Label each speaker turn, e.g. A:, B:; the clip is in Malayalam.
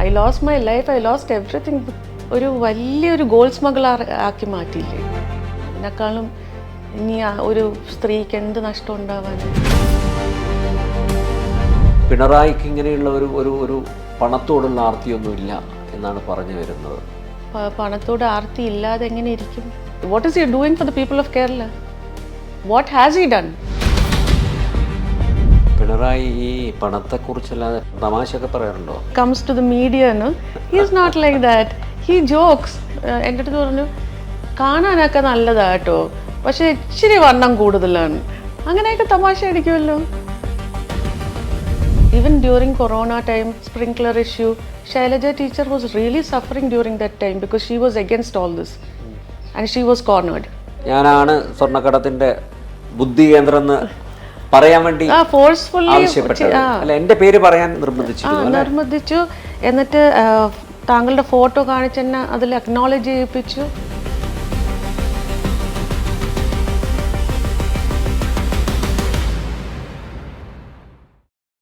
A: I lost my life, I lost everything. ഒരു വലിയൊരു ഗോൾഡ് സ്മഗ്ലർ ആക്കി മാറ്റിയില്ലേ. എന്നെക്കാളും ഇനി ഒരു സ്ത്രീക്ക് എന്ത് നഷ്ടം ഉണ്ടാവാൻ.
B: പിണറായിക്ക് ഇങ്ങനെയുള്ള ഒരു പണത്തോടുള്ള ആർത്തിയൊന്നുമില്ല എന്നാണ് പറഞ്ഞു വരുന്നത്.
A: പണത്തോട് ആർത്തി ഇല്ലാതെ എങ്ങനെ ഇരിക്കും? What is he doing for the people of Kerala? What has he done?
B: Pinarayi ഈ പണത്തെക്കുറിച്ചല്ലാതെ തമാശയൊക്കെ പറയാറുണ്ടോ?
A: Comes to the media, he is not like that. He jokes. എൻ്റെ അടുത്ത് പറഞ്ഞു, കാണാനൊക്കെ നല്ലതാട്ടോ, പക്ഷെ ഇച്ചിരി വണ്ണം കൂടുതലാണ്. അങ്ങനെയൊക്കെ തമാശ അടിക്കുമല്ലോ. Even during Corona time, sprinkler issue, Shailaja teacher was really suffering during that time because she was against all this and she was cornered.
B: ഞാനാണ് സ്വർണ്ണക്കടത്തിന്റെ ബുദ്ധി കേന്ദ്രം എന്ന് പറയാൻ വേണ്ടി ആവശ്യപ്പെട്ടത്. അല്ല, എൻ്റെ പേര് പറയാൻ
A: നിർബന്ധിച്ചു. എന്നിട്ട് താങ്കളുടെ ഫോട്ടോ കാണിച്ചെന്നെ അതിൽ അക്നോളജ് ചെയ്യിപ്പിച്ചു.